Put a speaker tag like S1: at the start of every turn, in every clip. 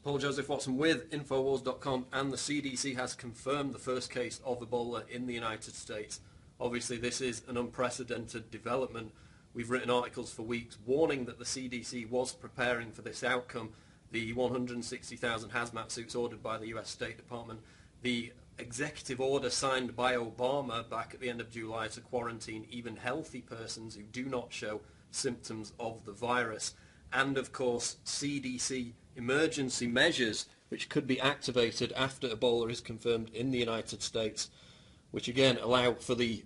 S1: Paul Joseph Watson with Infowars.com, and the CDC has confirmed the first case of Ebola in the United States. Obviously, this is an unprecedented development. We've written articles for weeks warning that the CDC was preparing for this outcome. The 160,000 hazmat suits ordered by the US State Department, the executive order signed by Obama back at the end of July to quarantine even healthy persons who do not show symptoms of the virus, and of course CDC emergency measures which could be activated after Ebola is confirmed in the United States, which again allow for the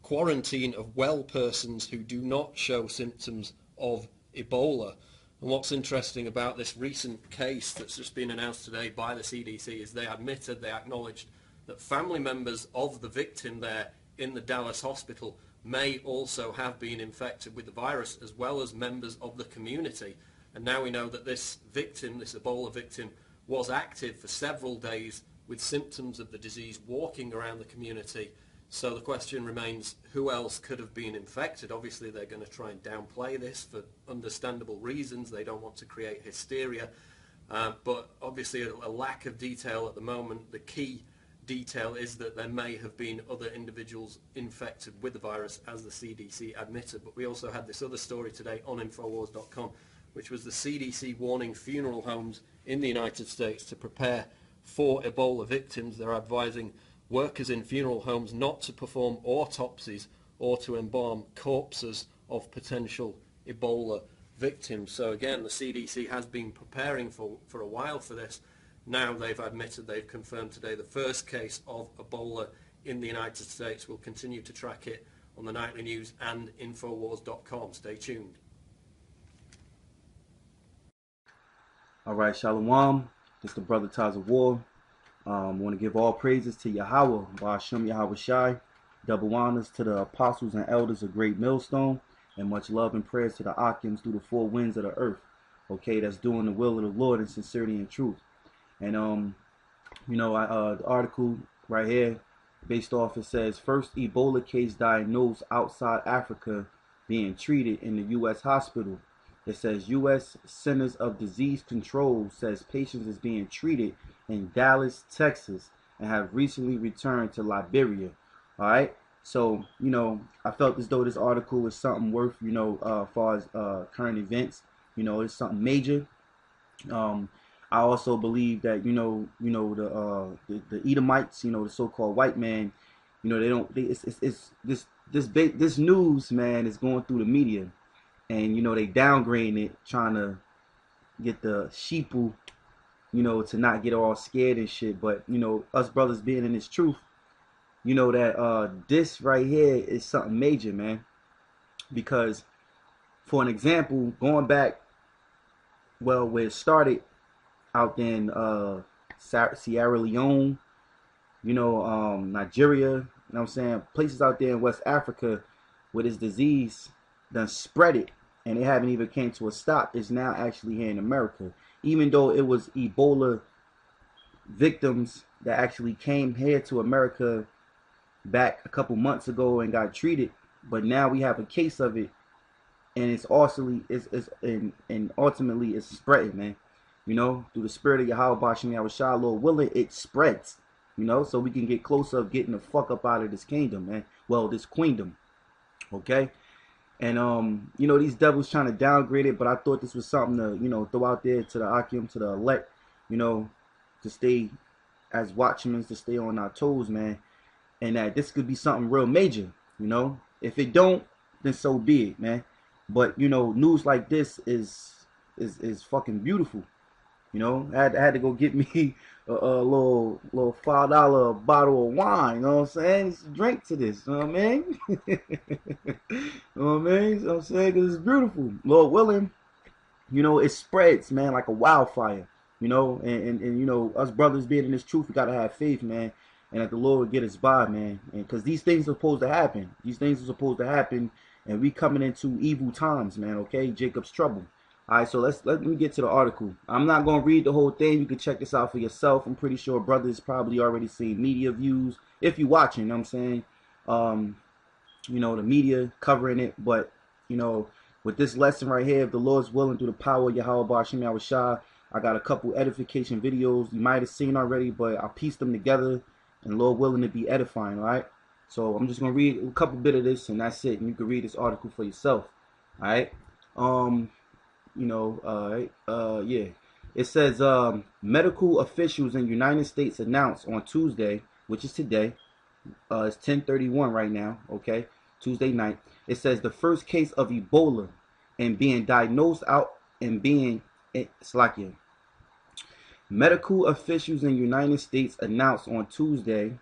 S1: quarantine of well persons who do not show symptoms of Ebola. And what's interesting about this recent case that's just been announced today by the CDC is they acknowledged that family members of the victim there in the Dallas hospital may also have been infected with the virus, as well as members of the community. And now we know that this victim, this Ebola victim, was active for several days with symptoms of the disease walking around the community. So the question remains, who else could have been infected? Obviously they're going to try and downplay this for understandable reasons. They don't want to create hysteria. But obviously a lack of detail at the moment. The key detail is that there may have been other individuals infected with the virus, as the CDC admitted. But we also had this other story today on Infowars.com, which was the CDC warning funeral homes in the United States to prepare for Ebola victims. They're advising workers in funeral homes not to perform autopsies or to embalm corpses of potential Ebola victims. So again, the CDC has been preparing for a while for this. Now they've admitted, they've confirmed today the first case of Ebola in the United States. We'll continue to track it on the nightly news and Infowars.com. Stay tuned.
S2: All right, Shalawam. This is the Brother Ties of War. I want to give all praises to Yahawah Bahasham Yahawashi. Double honors to the apostles and elders of Great Millstone. And much love and prayers to the ahchyams through the four winds of the earth. Okay, that's doing the will of the Lord in sincerity and truth. And, the article right here, based off, it says, first Ebola case diagnosed outside Africa being treated in the U.S. hospital. It says U.S. Centers of Disease Control says patients is being treated in Dallas, Texas, and have recently returned to Liberia. All right. So, I felt as though this article was something worth, as far as current events. It's something major. I also believe that, the Edomites, the so-called white man, this news, man, is going through the media. And, they downgrading it, trying to get the sheeple, to not get all scared and shit. But, us brothers being in this truth, that this right here is something major, man. Because, for an example, going back, well, where it started out there in Sierra Leone, Nigeria, places out there in West Africa where this disease done spread it, and it haven't even came to a stop. It's now actually here in America, even though it was Ebola victims that actually came here to America back a couple months ago and got treated. But now we have a case of it, and it's ultimately it's spreading, man. Through the spirit of Yahawah Bahasham Yahawashi, Lord willing, it spreads. So we can get closer of getting the fuck up out of this kingdom, man. Well, this queendom, okay. And these devils trying to downgrade it, but I thought this was something to throw out there to the ahchyam, to the elect, to stay as watchmen, to stay on our toes, man. And that this could be something real major. If it don't, then so be it, man. But news like this is fucking beautiful. I had to go get me a little $5 bottle of wine. You know what I'm saying? Just drink to this. You know what I mean? You know what I mean? You know what I'm saying? Because it's beautiful. Lord willing, it spreads, man, like a wildfire. And us brothers being in this truth, we gotta have faith, man, and that the Lord will get us by, man. And because these things are supposed to happen. These things are supposed to happen, and we coming into evil times, man. Okay, Jacob's trouble. All right, so let me get to the article. I'm not going to read the whole thing. You can check this out for yourself. I'm pretty sure brothers probably already seen media views. If you're watching, you know what I'm saying? The media covering it. But, with this lesson right here, if the Lord's willing through the power of Yahawah Bahasham Yahawashi, I got a couple edification videos you might have seen already, but I'll piece them together, and Lord willing, to be edifying, all right? So I'm just going to read a couple bit of this, and that's it. And you can read this article for yourself, all right? Yeah. It says medical officials in the United States announced on Tuesday, which is today, it's 10:31 right now, okay, Tuesday night. It says the first case of Ebola and being diagnosed out and being Slakia. Medical officials in the United States announced on Tuesday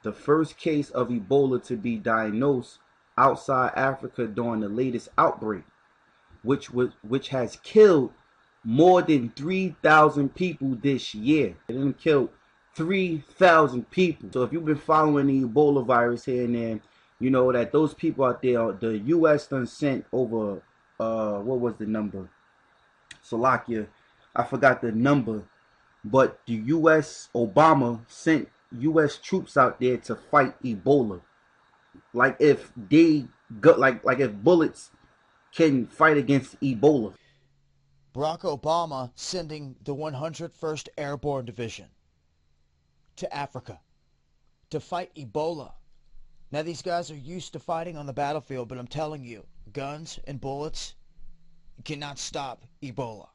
S2: the first case of Ebola to be diagnosed outside Africa during the latest outbreak, which has killed more than 3,000 people this year. It didn't kill 3,000 people. So if you've been following the Ebola virus here and there, you know that those people out there, the U.S. done sent over, what was the number? Salakia, I forgot the number, but the U.S. Obama sent U.S. troops out there to fight Ebola. Like if they got like if bullets can fight against Ebola.
S3: Barack Obama sending the 101st Airborne Division to Africa to fight Ebola. Now these guys are used to fighting on the battlefield, but I'm telling you, guns and bullets cannot stop Ebola.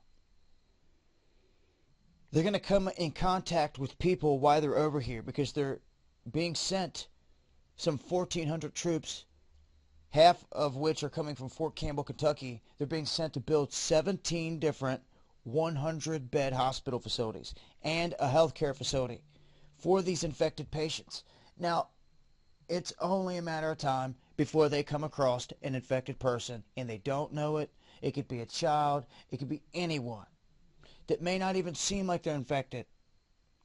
S3: They're going to come in contact with people while they're over here because they're being sent some 1,400 troops, half of which are coming from Fort Campbell, Kentucky. They're being sent to build 17 different 100-bed hospital facilities and a healthcare facility for these infected patients. Now, it's only a matter of time before they come across an infected person, and they don't know it. It could be a child. It could be anyone that may not even seem like they're infected.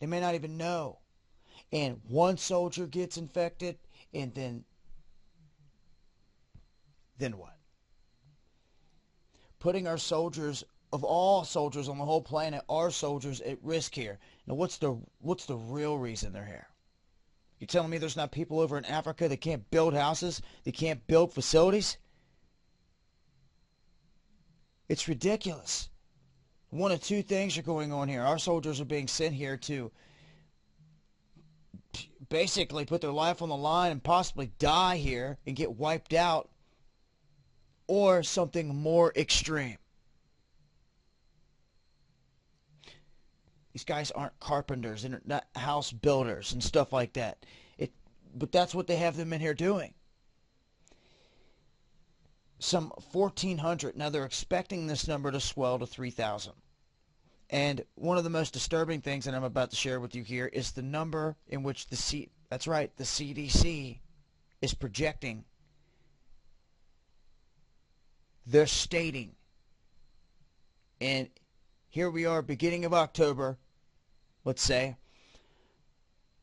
S3: They may not even know. And one soldier gets infected, and then what? Putting our soldiers, of all soldiers on the whole planet, our soldiers at risk here. Now, what's the real reason they're here? You're telling me there's not people over in Africa that can't build houses, that can't build facilities? It's ridiculous. One of two things are going on here. Our soldiers are being sent here to basically put their life on the line and possibly die here and get wiped out, or something more extreme. These guys aren't carpenters and not house builders and stuff like that. But that's what they have them in here doing. Some 1,400. Now they're expecting this number to swell to 3,000. And one of the most disturbing things that I'm about to share with you here is the number in which the CDC is projecting. They're stating, and here we are, beginning of October, let's say.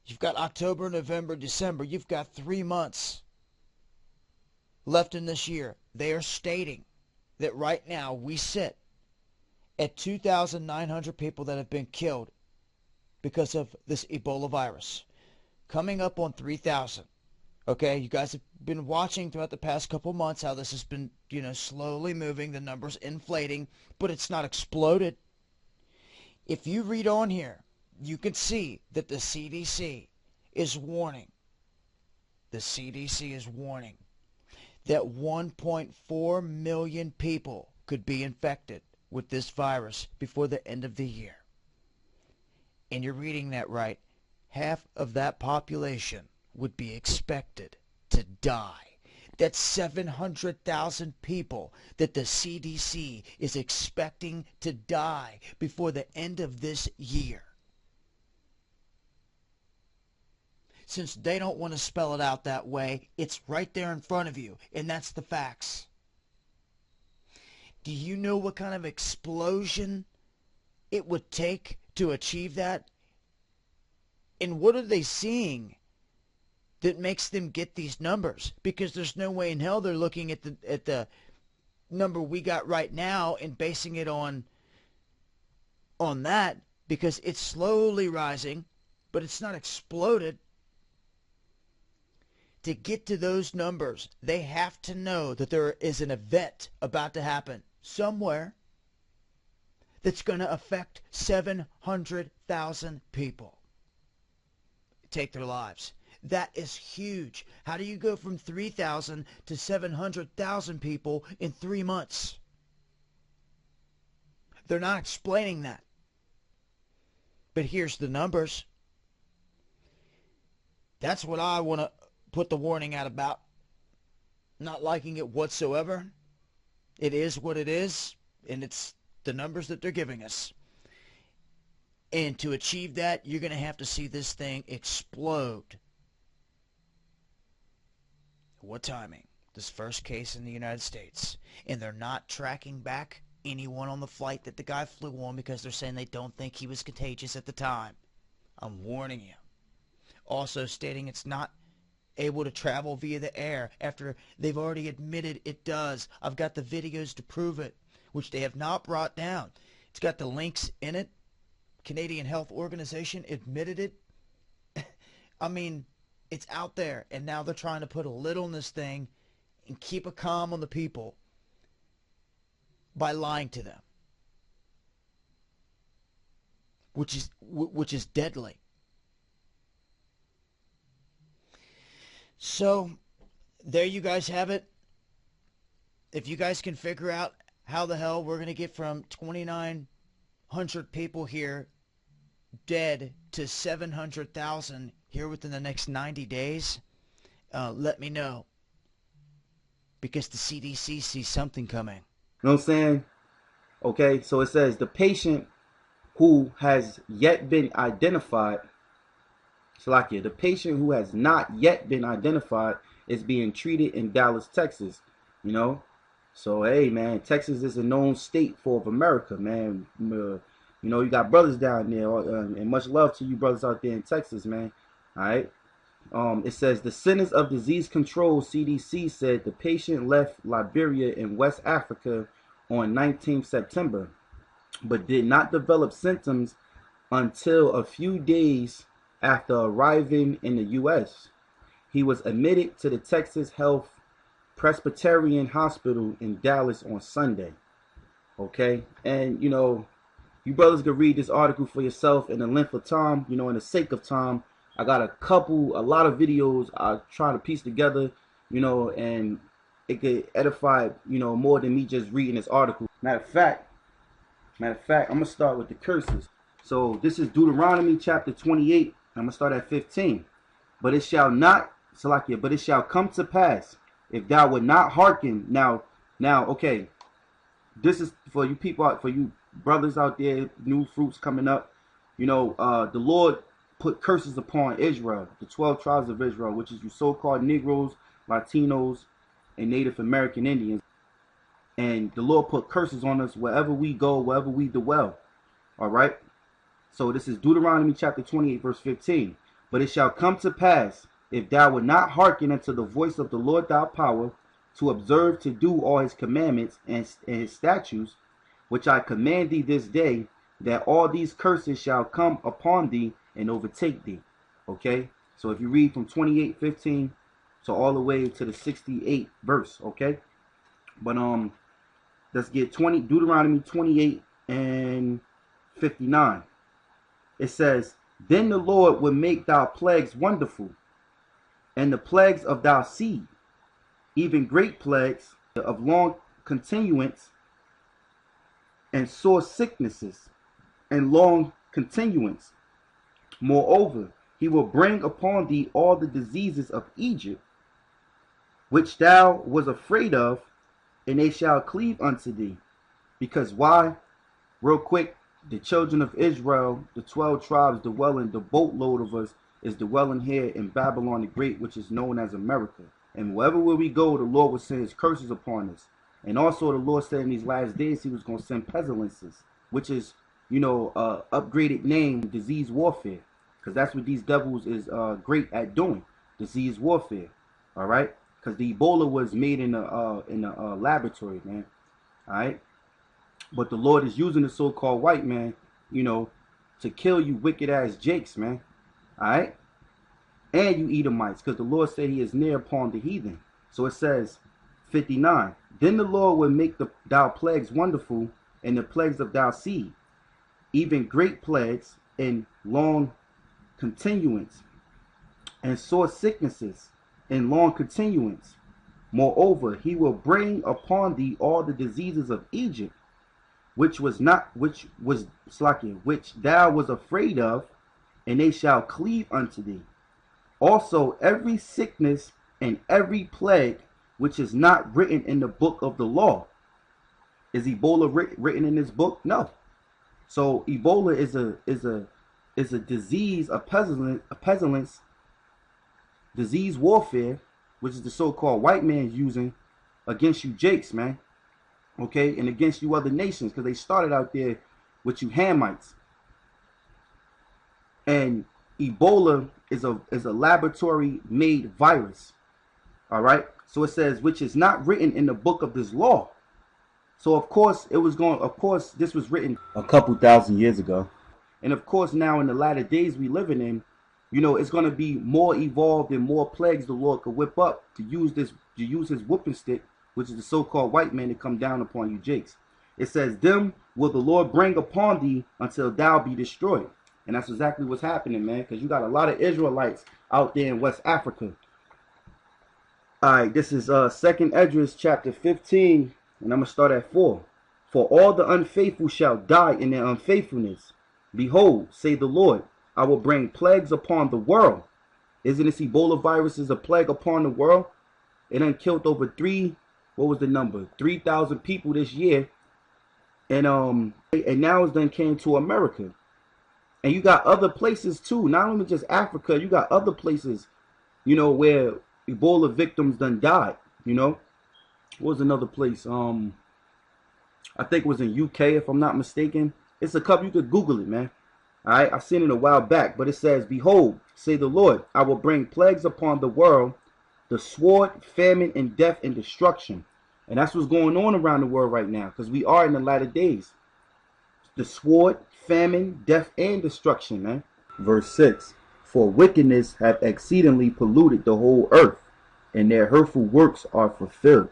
S3: You've got October, November, December. You've got 3 months left in this year. They are stating that right now we sit at 2,900 people that have been killed because of this Ebola virus, coming up on 3,000. Okay, you guys have been watching throughout the past couple months how this has been, slowly moving, the numbers inflating, but it's not exploded. If you read on here, you can see that the CDC is warning. The CDC is warning that 1.4 million people could be infected with this virus before the end of the year. And you're reading that right. Half of that population would be expected to die. That's 700,000 people that the CDC is expecting to die before the end of this year. Since they don't want to spell it out that way, it's right there in front of you, and that's the facts. Do you know what kind of explosion it would take to achieve that? And what are they seeing that makes them get these numbers? Because there's no way in hell they're looking at the number we got right now and basing it on that, because it's slowly rising, but it's not exploded. To get to those numbers, they have to know that there is an event about to happen somewhere that's going to affect 700,000 people. Take their lives. That is huge. How do you go from 3,000 to 700,000 people in 3 months? They're not explaining that. But here's the numbers. That's what I want to put the warning out about. Not liking it whatsoever. It is what it is, and it's the numbers that they're giving us. And to achieve that, you're going to have to see this thing explode. What timing? This first case in the United States. And they're not tracking back anyone on the flight that the guy flew on because they're saying they don't think he was contagious at the time. I'm warning you. Also stating it's not able to travel via the air after they've already admitted it does. I've got the videos to prove it, which they have not brought down. It's got the links in it. Canadian Health Organization admitted it. I mean, it's out there, and now they're trying to put a lid on this thing and keep a calm on the people by lying to them, which is deadly. So there you guys have it. If you guys can figure out how the hell we're going to get from 2,900 people here dead to 700,000 here within the next 90 days, let me know. Because the CDC sees something coming.
S2: You know what I'm saying? Okay, so it says the patient who has yet been identified, Salakia, the patient who has not yet been identified is being treated in Dallas, Texas. You know? So, hey, man, Texas is a known state for America, man. You know, you got brothers down there, and much love to you brothers out there in Texas, man. All right? It says the Centers of Disease Control, CDC, said the patient left Liberia in West Africa on 19th September, but did not develop symptoms until a few days after arriving in the U.S. He was admitted to the Texas Health Presbyterian Hospital in Dallas on Sunday. Okay? And, you know, you brothers can read this article for yourself in the length of time, you know, in the sake of time. I got a lot of videos I try to piece together, you know, and it could edify, you know, more than me just reading this article. Matter of fact, I'm going to start with the curses. So this is Deuteronomy chapter 28. I'm going to start at 15. But it shall not, Salakia, but it shall come to pass, if thou would not hearken. Now, okay, this is for you people, for you brothers out there, new fruits coming up. You know, the Lord put curses upon Israel, the 12 tribes of Israel, which is you so-called Negroes, Latinos, and Native American Indians. And the Lord put curses on us wherever we go, wherever we dwell. All right? So this is Deuteronomy chapter 28, verse 15. But it shall come to pass, if thou would not hearken unto the voice of the Lord thy power, to observe to do all his commandments and his statutes, which I command thee this day, that all these curses shall come upon thee and overtake thee. Okay? So if you read from 28:15 to all the way to the 68th verse, okay? But let's get Deuteronomy 28 and 59. It says, then the Lord will make thy plagues wonderful, and the plagues of thy seed, even great plagues of long continuance, and sore sicknesses, and long continuance. Moreover, he will bring upon thee all the diseases of Egypt, which thou was afraid of, and they shall cleave unto thee. Because why? Real quick, the children of Israel, the 12 tribes dwelling, the boatload of us is dwelling here in Babylon the Great, which is known as America. And wherever we go, the Lord will send his curses upon us. And also the Lord said in these last days he was going to send pestilences, which is, you know, upgraded name, disease warfare. Because that's what these devils is great at doing, disease warfare. All right? Because the Ebola was made in a laboratory, man. All right? But the Lord is using the so-called white man, you know, to kill you wicked-ass jakes, man. All right? And you Edomites, because the Lord said he is near upon the heathen. So it says, 59, then the Lord will make thy plagues wonderful, and the plagues of thy seed, even great plagues and long continuance, and sore sicknesses and long continuance. Moreover, he will bring upon thee all the diseases of Egypt, which thou was afraid of, and they shall cleave unto thee. Also every sickness and every plague which is not written in the book of the law. Is Ebola written in this book? No. So Ebola is a disease, a pestilence, disease warfare, which is the so-called white man's using against you Jakes, man. Okay, and against you other nations, because they started out there with you Hamites. And Ebola is a laboratory made virus. All right, so it says, which is not written in the book of this law. So of course this was written a couple thousand years ago, and of course now in the latter days we living in, you know, it's going to be more evolved and more plagues the Lord could whip up to use his whooping stick, which is the so-called white man, to come down upon you Jakes. It says, them will the Lord bring upon thee until thou be destroyed. And that's exactly what's happening, man, because you got a lot of Israelites out there in West Africa. All right, this is 2nd Esdras chapter 15, and I'm going to start at 4. For all the unfaithful shall die in their unfaithfulness. Behold, say the Lord, I will bring plagues upon the world. Isn't this Ebola virus is a plague upon the world? It done killed over 3,000 people this year. And now it's done came to America. And you got other places too, not only just Africa, you got other places, you know, where Ebola victims done died, you know. What was another place? I think it was in UK, if I'm not mistaken. It's a couple, you could Google it, man. All right, I seen it a while back, but it says, behold, say the Lord, I will bring plagues upon the world, the sword, famine, and death, and destruction. And that's what's going on around the world right now, because we are in the latter days. The sword, famine, death, and destruction, man. Verse 6, for wickedness hath exceedingly polluted the whole earth, and their hurtful works are fulfilled.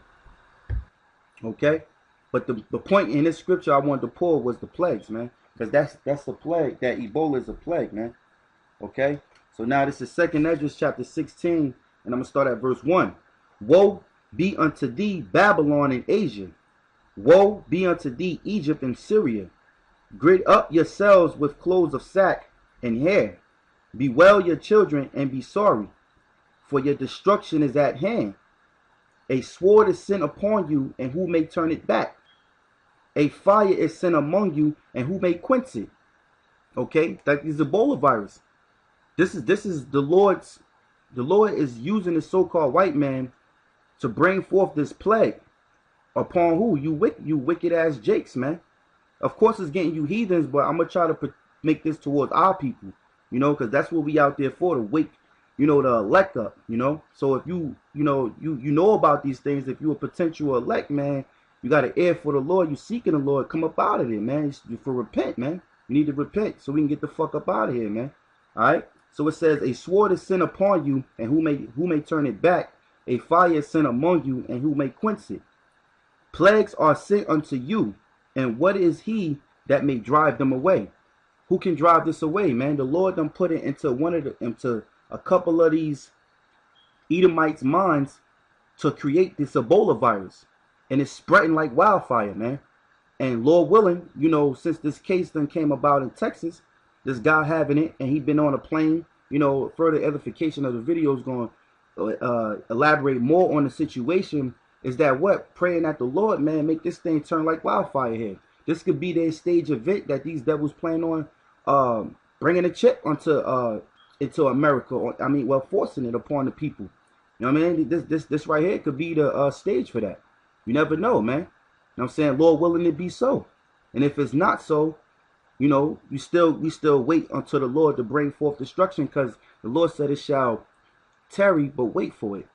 S2: Okay? But the point in this scripture I wanted to pull was the plagues, man. Because that's the plague, that Ebola is a plague, man. Okay? So now this is 2nd Esdras chapter 16, and I'm going to start at verse 1. Woe be unto thee, Babylon and Asia. Woe be unto thee, Egypt and Syria. Gird up yourselves with clothes of sack and hair. Bewail your children and be sorry, for your destruction is at hand. A sword is sent upon you, and who may turn it back? A fire is sent among you, and who may quench it? Okay, that is Ebola virus. This is the Lord is using the so-called white man to bring forth this plague upon who? You wicked ass Jakes, man. Of course it's getting you heathens, but I'm gonna try to make this towards our people, you know, because that's what we out there for, to wake, you know, the elect up, you know. So if you know about these things, if you a potential elect, man, you got an ear for the Lord, you seeking the Lord, come up out of there, man. For repent, man. You need to repent so we can get the fuck up out of here, man. All right. So it says, a sword is sent upon you, and who may turn it back? A fire is sent among you, and who may quench it? Plagues are sent unto you, and what is he that may drive them away? Who can drive this away, man? The Lord done put it into a couple of these Edomites' minds to create this Ebola virus. And it's spreading like wildfire, man. And Lord willing, you know, since this case then came about in Texas, this guy having it, and he'd been on a plane, you know, further edification of the video is going to elaborate more on the situation, is that what? Praying that the Lord, man, make this thing turn like wildfire here. This could be their stage event that these devils plan on bringing a chip into America, or, forcing it upon the people. You know what I mean? This right here could be the stage for that. You never know, man. You know what I'm saying? Lord willing it be so. And if it's not so, you know, we still wait until the Lord to bring forth destruction, because the Lord said it shall tarry, but wait for it.